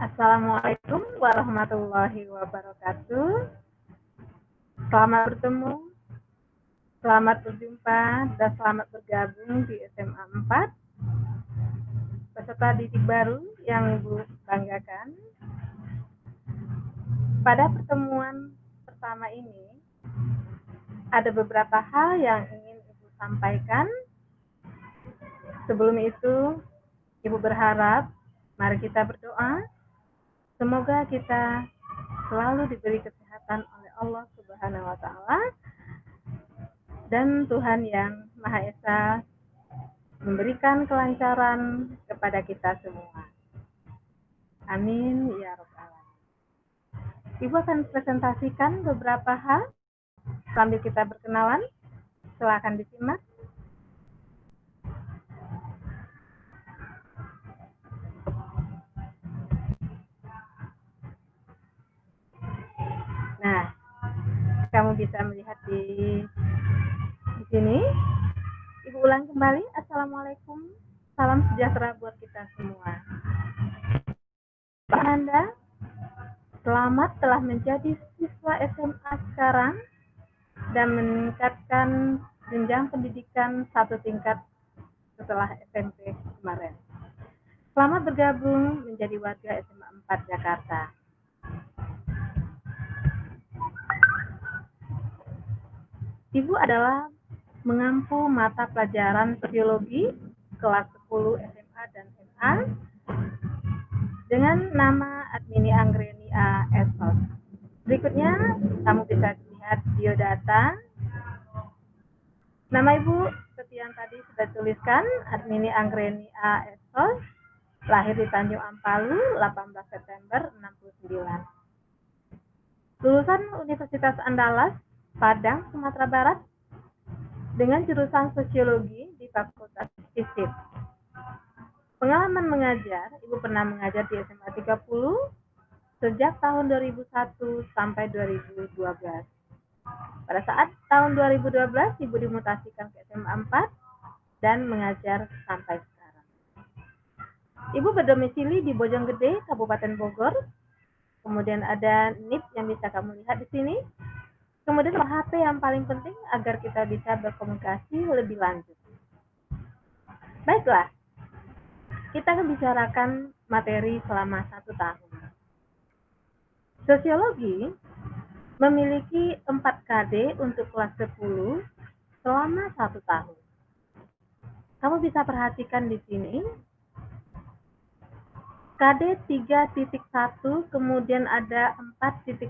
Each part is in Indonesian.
Assalamualaikum warahmatullahi wabarakatuh. Selamat bertemu, selamat berjumpa, dan selamat bergabung di SMA 4. Peserta didik baru yang Ibu banggakan. Pada pertemuan pertama ini, ada beberapa hal yang ingin Ibu sampaikan. Sebelum itu, Ibu berharap, mari kita berdoa. Semoga kita selalu diberi kesehatan oleh Allah Subhanahu wa Ta'ala, dan Tuhan yang Maha Esa memberikan kelancaran kepada kita semua. Amin ya rabbal alamin. Ibu akan presentasikan beberapa hal sambil kita berkenalan. Silakan disimak. Nah, kamu bisa melihat di sini. Ibu ulang kembali. Assalamualaikum. Salam sejahtera buat kita semua. Pak Anda, selamat telah menjadi siswa SMA sekarang dan meningkatkan jenjang pendidikan satu tingkat setelah SMP kemarin. Selamat bergabung menjadi warga SMA 4 Jakarta. Ibu adalah mengampu mata pelajaran sosiologi kelas 10 SMA dan MA dengan nama Admini Anggrenia Esos. Berikutnya, kamu bisa lihat biodata. Nama Ibu seperti yang tadi sudah tuliskan, Admini Anggrenia Esos, lahir di Tanjung Ampalu, 18 September 69. Lulusan Universitas Andalas, Padang, Sumatera Barat, dengan jurusan Sosiologi di Fakultas FISIP. Pengalaman mengajar, Ibu pernah mengajar di SMA 30 sejak tahun 2001 sampai 2012. Pada saat tahun 2012, Ibu dimutasikan ke SMA 4 dan mengajar sampai sekarang. Ibu berdomisili di Bojonggede, Kabupaten Bogor. Kemudian ada NIP yang bisa kamu lihat di sini. Kemudian HP yang paling penting agar kita bisa berkomunikasi lebih lanjut. Baiklah, kita akan bicarakan materi selama 1 tahun. Sosiologi memiliki 4 KD untuk kelas 10 selama 1 tahun. Kamu bisa perhatikan di sini. KD 3.1, kemudian ada 4.1,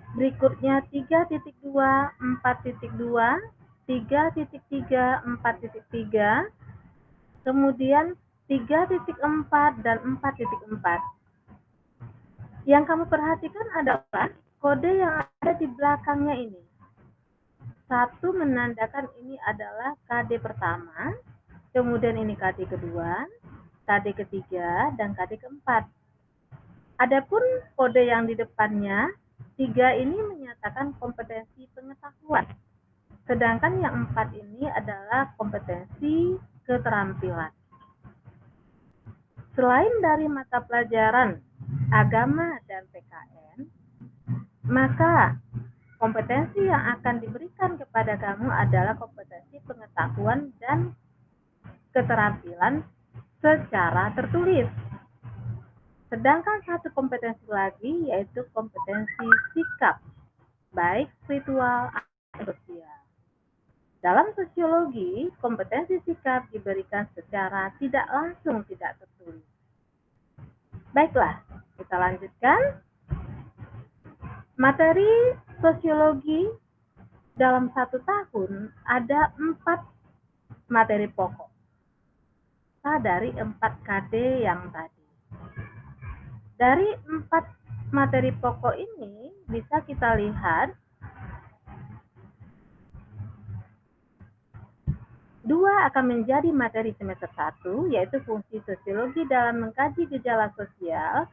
berikutnya 3.2, 4.2, 3.3, 4.3, kemudian 3.4 dan 4.4. Yang kamu perhatikan adalah kode yang ada di belakangnya ini. 1 menandakan ini adalah KD pertama, kemudian ini KD kedua, KD ketiga, dan KD keempat. Adapun kode yang di depannya, 3 ini menyatakan kompetensi pengetahuan. Sedangkan yang 4 ini adalah kompetensi keterampilan. Selain dari mata pelajaran agama dan PKN, maka kompetensi yang akan diberikan kepada kamu adalah kompetensi pengetahuan dan keterampilan secara tertulis. Sedangkan 1 kompetensi lagi yaitu kompetensi sikap, baik spiritual atau sosial. Dalam sosiologi, kompetensi sikap diberikan secara tidak langsung, tidak tertulis. Baiklah, kita lanjutkan. Materi sosiologi dalam 1 tahun ada 4 materi pokok. Dari 4 KD yang tadi. Dari 4 materi pokok ini bisa kita lihat 2 akan menjadi materi semester 1, yaitu fungsi sosiologi dalam mengkaji gejala sosial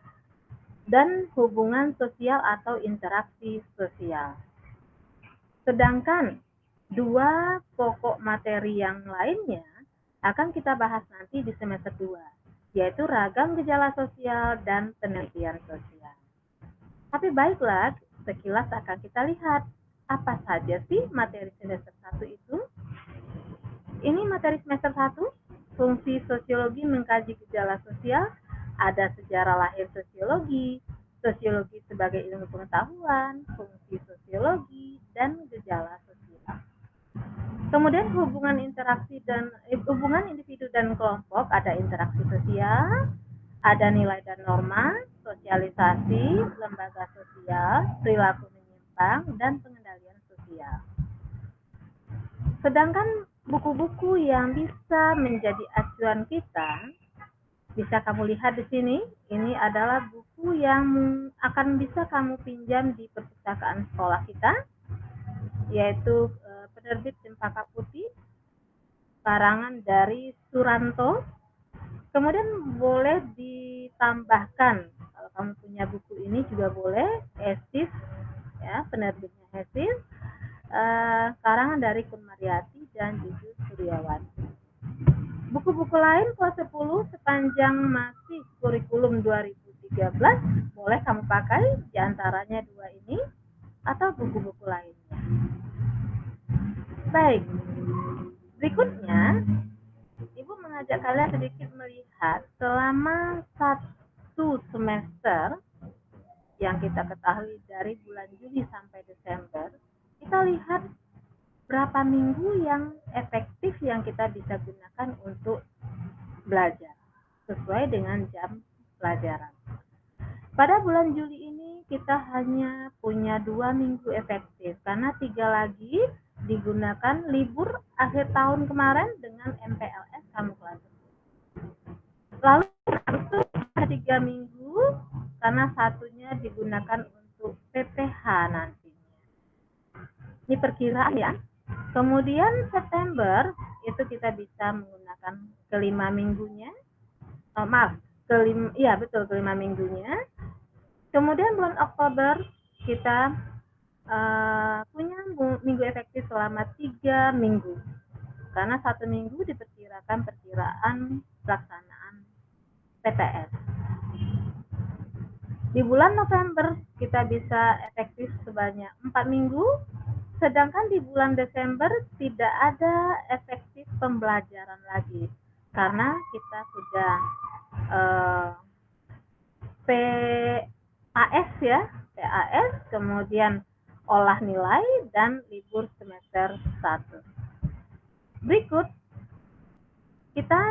dan hubungan sosial atau interaksi sosial. Sedangkan 2 pokok materi yang lainnya akan kita bahas nanti di semester 2, yaitu ragam gejala sosial dan penelitian sosial. Tapi baiklah, sekilas akan kita lihat apa saja sih materi semester 1 itu. Ini materi semester 1, fungsi sosiologi mengkaji gejala sosial, ada sejarah lahir sosiologi, sosiologi sebagai ilmu pengetahuan, fungsi sosiologi, dan gejala sosial. Kemudian hubungan interaksi dan hubungan individu dan kelompok, ada interaksi sosial, ada nilai dan norma, sosialisasi, lembaga sosial, perilaku menyimpang, dan pengendalian sosial. Sedangkan buku-buku yang bisa menjadi acuan kita, bisa kamu lihat di sini, ini adalah buku yang akan bisa kamu pinjam di perpustakaan sekolah kita, yaitu penerbit Cempaka Putih, karangan dari Suranto. Kemudian boleh ditambahkan, kalau kamu punya buku ini juga boleh, Esis, ya, penerbitnya Esis, karangan dari Kurmariati dan Jujur Suryawan. Buku-buku lain kelas 10 sepanjang masih kurikulum 2013 boleh kamu pakai, diantaranya dua ini atau buku-buku lainnya. Baik, berikutnya Ibu mengajak kalian sedikit melihat selama satu semester yang kita ketahui dari bulan Juli sampai Desember, kita lihat berapa minggu yang efektif yang kita bisa gunakan untuk belajar sesuai dengan jam pelajaran. Pada bulan Juli ini kita hanya punya 2 minggu efektif karena 3 lagi digunakan libur akhir tahun kemarin dengan MPLS kamu kelas. Lalu itu 3 minggu karena satunya digunakan untuk PPH nantinya. Ini perkiraan ya. Kemudian September itu kita bisa menggunakan kelima minggunya. Kelima minggunya. Kemudian bulan Oktober kita punya minggu efektif selama 3 minggu. Karena 1 minggu diperkirakan perkiraan pelaksanaan PTS. Di bulan November kita bisa efektif sebanyak 4 minggu, sedangkan di bulan Desember tidak ada efektif pembelajaran lagi karena kita sudah PAS ya, PAS, kemudian olah nilai dan libur semester 1. Berikut kita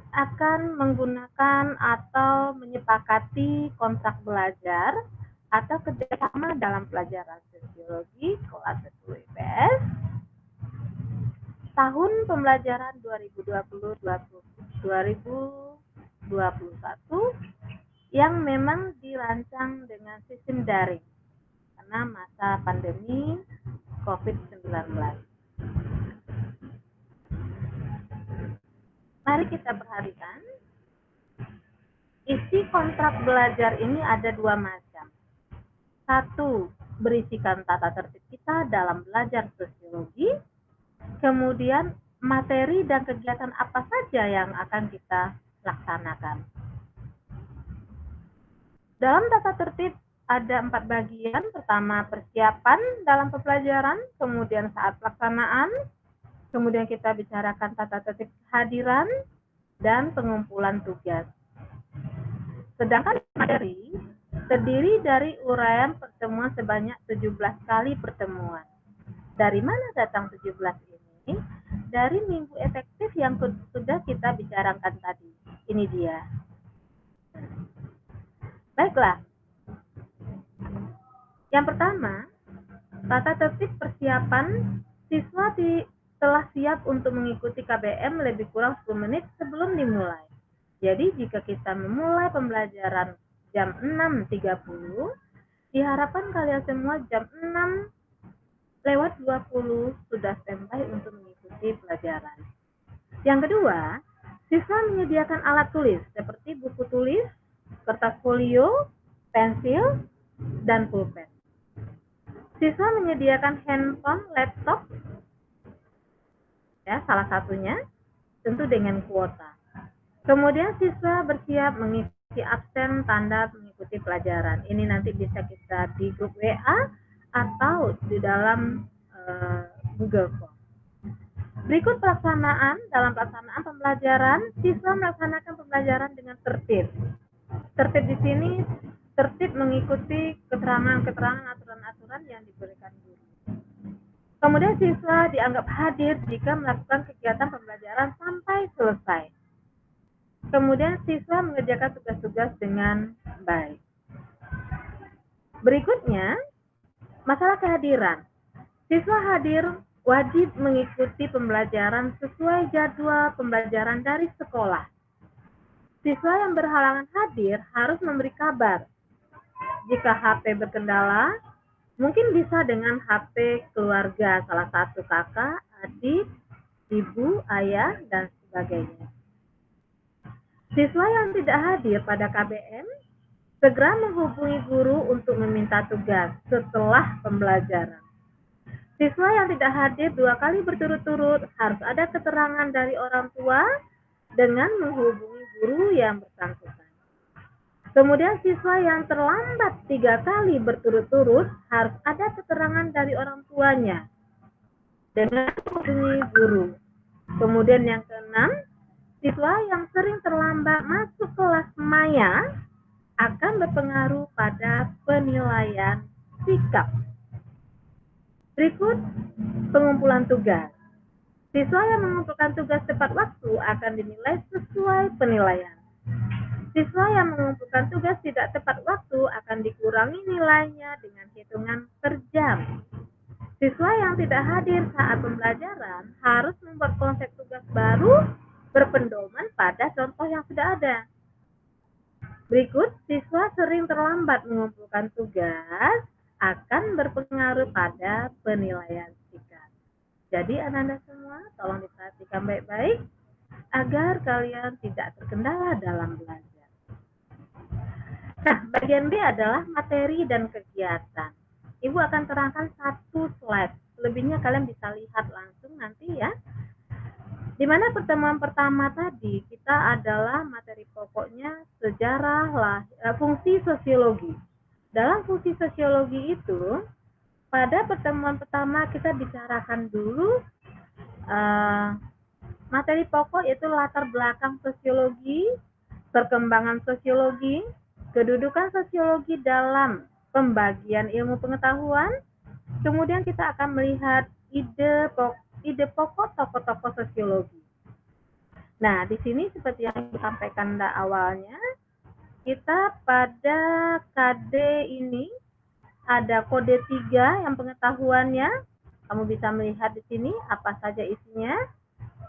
akan menggunakan atau menyepakati kontrak belajar atau kerjasama dalam pelajaran sosiologi kelas 10 IPS tahun pembelajaran 2020-2021 yang memang dirancang dengan sistem daring karena masa pandemi COVID-19. Mari kita perhatikan, isi kontrak belajar ini ada 2 macam. 1, berisikan tata tertib kita dalam belajar sosiologi, kemudian materi dan kegiatan apa saja yang akan kita laksanakan. Dalam tata tertib ada 4 bagian. Pertama, persiapan dalam pembelajaran, kemudian saat pelaksanaan, kemudian kita bicarakan tata tertib kehadiran dan pengumpulan tugas. Sedangkan materi terdiri dari uraian pertemuan sebanyak 17 kali pertemuan. Dari mana datang 17 ini? Dari minggu efektif yang sudah kita bicarakan tadi. Ini dia. Baiklah. Yang pertama, tata tertib persiapan siswa telah siap untuk mengikuti KBM lebih kurang 10 menit sebelum dimulai. Jadi jika kita memulai pembelajaran jam 6.30, diharapkan kalian semua jam 6:20 sudah standby untuk mengikuti pelajaran. Yang kedua, siswa menyediakan alat tulis seperti buku tulis, kertas folio, pensil, dan pulpen. Siswa menyediakan handphone, laptop, ya salah satunya, tentu dengan kuota. Kemudian siswa bersiap mengisi absen tanda mengikuti pelajaran. Ini nanti bisa kita di grup WA atau di dalam Google Form. Berikut dalam pelaksanaan pembelajaran, siswa melaksanakan pembelajaran dengan tertib. Tertib di sini tertib mengikuti keterangan-keterangan aturan-aturan yang diberikan guru. Kemudian siswa dianggap hadir jika melakukan kegiatan pembelajaran sampai selesai. Kemudian siswa mengerjakan tugas-tugas dengan baik. Berikutnya, masalah kehadiran. Siswa hadir wajib mengikuti pembelajaran sesuai jadwal pembelajaran dari sekolah. Siswa yang berhalangan hadir harus memberi kabar. Jika HP berkendala, mungkin bisa dengan HP keluarga, salah satu kakak, adik, ibu, ayah, dan sebagainya. Siswa yang tidak hadir pada KBM, segera menghubungi guru untuk meminta tugas setelah pembelajaran. Siswa yang tidak hadir 2 kali berturut-turut harus ada keterangan dari orang tua dengan menghubungi guru yang bersangkutan. Kemudian siswa yang terlambat 3 kali berturut-turut harus ada keterangan dari orang tuanya dengan menghubungi guru. Kemudian yang keenam, siswa yang sering terlambat masuk kelas maya akan berpengaruh pada penilaian sikap. Berikut pengumpulan tugas. Siswa yang mengumpulkan tugas tepat waktu akan dinilai sesuai penilaian. Siswa yang mengumpulkan tugas tidak tepat waktu akan dikurangi nilainya dengan hitungan per jam. Siswa yang tidak hadir saat pembelajaran harus membuat konsep tugas baru berpedoman pada contoh yang sudah ada. Berikut, siswa sering terlambat mengumpulkan tugas akan berpengaruh pada penilaian sikap. Jadi anak-anak semua tolong diperhatikan baik-baik agar kalian tidak terkendala dalam belajar. Nah, bagian B adalah materi dan kegiatan. Ibu akan terangkan 1 slide. Selebihnya kalian bisa lihat langsung nanti ya. Di mana pertemuan pertama tadi kita adalah materi pokoknya sejarah fungsi sosiologi. Dalam fungsi sosiologi itu, pada pertemuan pertama kita bicarakan dulu materi pokok yaitu latar belakang sosiologi, perkembangan sosiologi, kedudukan sosiologi dalam pembagian ilmu pengetahuan. Kemudian kita akan melihat ide pokok tokoh-tokoh sosiologi. Nah, di sini seperti yang disampaikan awalnya, kita pada KD ini ada kode 3 yang pengetahuannya. Kamu bisa melihat di sini apa saja isinya.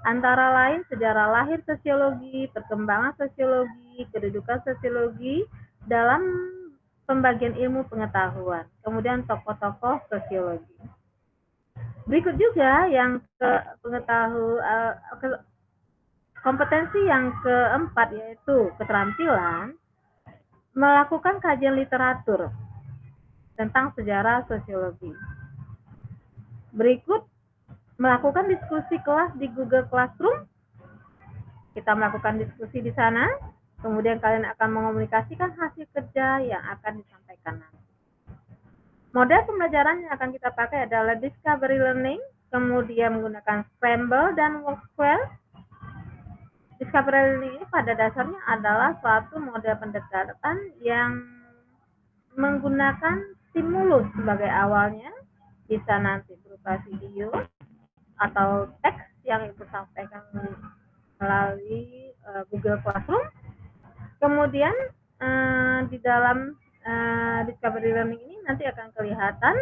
Antara lain sejarah lahir sosiologi, perkembangan sosiologi, kedudukan sosiologi dalam pembagian ilmu pengetahuan. Kemudian tokoh-tokoh sosiologi. Berikut juga yang kompetensi yang keempat yaitu keterampilan melakukan kajian literatur tentang sejarah sosiologi. Berikut melakukan diskusi kelas di Google Classroom. Kita melakukan diskusi di sana, kemudian kalian akan mengomunikasikan hasil kerja yang akan disampaikan nanti. Model pembelajaran yang akan kita pakai adalah discovery learning, kemudian menggunakan Scramble dan Worksquare. Discovery learning ini pada dasarnya adalah suatu model pendekatan yang menggunakan stimulus sebagai awalnya, bisa nanti berupa video atau teks yang Ibu sampaikan melalui Google Classroom. Kemudian di dalam discovery learning ini nanti akan kelihatan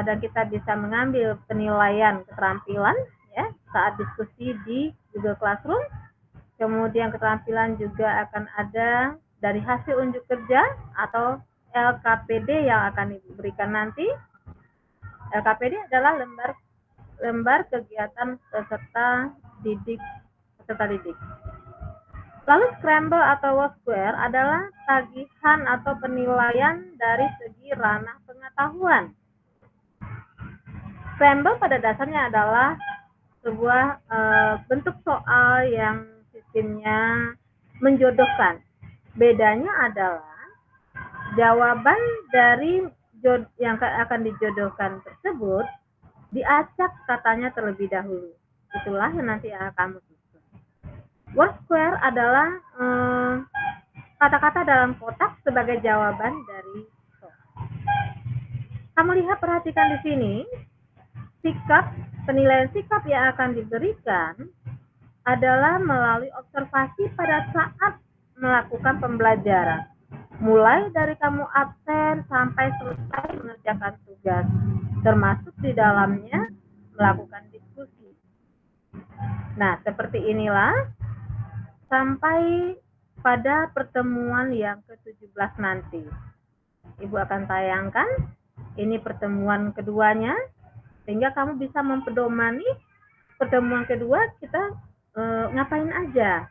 dan kita bisa mengambil penilaian keterampilan ya saat diskusi di Google Classroom. Kemudian keterampilan juga akan ada dari hasil unjuk kerja atau LKPD yang akan diberikan nanti. LKPD adalah lembar kegiatan peserta didik. Lalu Scramble atau Worksquare adalah tagihan atau penilaian dari segi ranah pengetahuan. Scramble pada dasarnya adalah sebuah bentuk soal yang mungkinnya menjodohkan. Bedanya adalah jawaban dari yang akan dijodohkan tersebut diacak katanya terlebih dahulu. Itulah yang nanti akan kamu susun. Word square adalah kata-kata dalam kotak sebagai jawaban dari soal. Kamu lihat, perhatikan di sini, penilaian sikap yang akan diberikan adalah melalui observasi pada saat melakukan pembelajaran. Mulai dari kamu absen sampai selesai mengerjakan tugas, termasuk di dalamnya melakukan diskusi. Nah, seperti inilah sampai pada pertemuan yang ke-17 nanti. Ibu akan tayangkan ini pertemuan keduanya, sehingga kamu bisa mempedomani pertemuan kedua kita ngapain aja,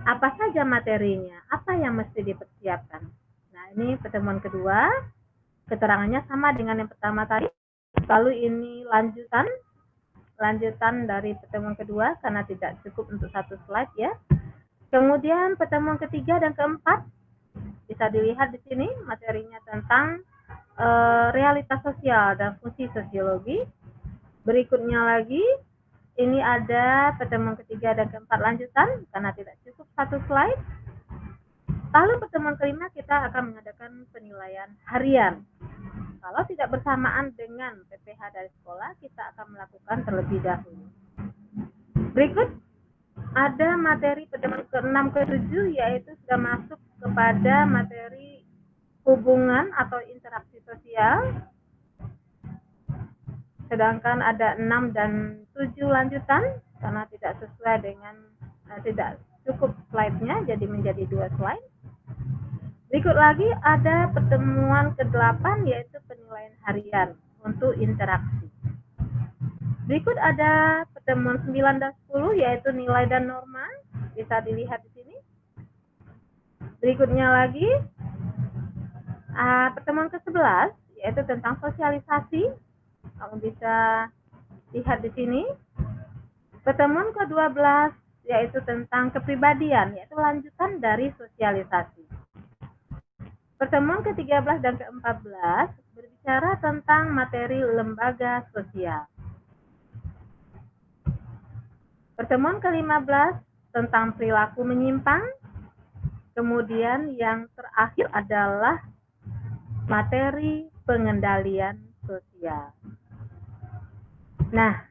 apa saja materinya, apa yang mesti dipersiapkan. Nah, ini pertemuan kedua, keterangannya sama dengan yang pertama tadi. Lalu ini lanjutan dari pertemuan kedua karena tidak cukup untuk satu slide ya. Kemudian pertemuan ketiga dan keempat bisa dilihat di sini materinya tentang realitas sosial dan fungsi sosiologi. Berikutnya lagi ini ada pertemuan ketiga dan keempat lanjutan karena tidak cukup satu slide. Lalu pertemuan kelima kita akan mengadakan penilaian harian. Kalau tidak bersamaan dengan PPH dari sekolah, kita akan melakukan terlebih dahulu. Berikut ada materi pertemuan ke-6 ke-7 yaitu sudah masuk kepada materi hubungan atau interaksi sosial. Sedangkan ada 6 dan 7 lanjutan karena tidak sesuai dengan tidak cukup slide-nya, jadi menjadi 2 slide. Berikut lagi ada pertemuan ke-8 yaitu penilaian harian untuk interaksi. Berikut ada pertemuan 9 dan 10 yaitu nilai dan norma, bisa dilihat di sini. Berikutnya lagi pertemuan ke-11 yaitu tentang sosialisasi. Kamu bisa lihat di sini. Pertemuan ke-12 yaitu tentang kepribadian, yaitu lanjutan dari sosialisasi. Pertemuan ke-13 dan ke-14 berbicara tentang materi lembaga sosial. Pertemuan ke-15 tentang perilaku menyimpang. Kemudian yang terakhir adalah materi pengendalian sosial. Nah,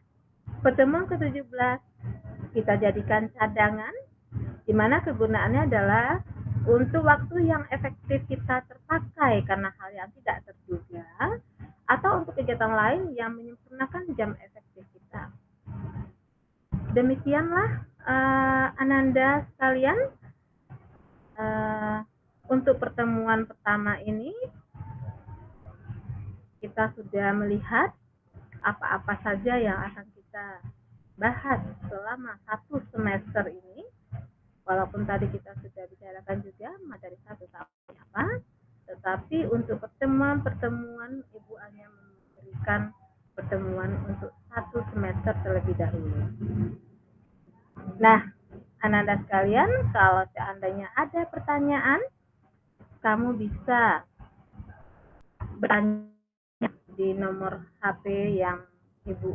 pertemuan ke-17 kita jadikan cadangan, di mana kegunaannya adalah untuk waktu yang efektif kita terpakai karena hal yang tidak terduga, atau untuk kegiatan lain yang menyempurnakan jam efektif kita. Demikianlah Ananda sekalian, untuk pertemuan pertama ini kita sudah melihat apa-apa saja yang akan kita bahas selama 1 semester ini. Walaupun tadi kita sudah bicarakan juga materi 1 sampai apa, tetapi untuk pertemuan Ibu hanya memberikan pertemuan untuk 1 semester terlebih dahulu. Nah, Ananda sekalian, kalau seandainya ada pertanyaan, kamu bisa bertanya di nomor HP yang Ibu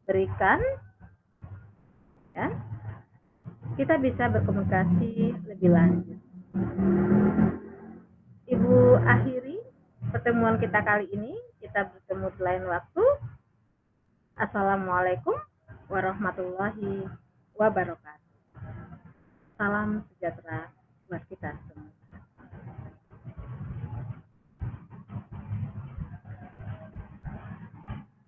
berikan, ya. Kita bisa berkomunikasi lebih lanjut. Ibu akhiri pertemuan kita kali ini. Kita bertemu di lain waktu. Assalamualaikum warahmatullahi wabarakatuh. Salam sejahtera buat kita semua.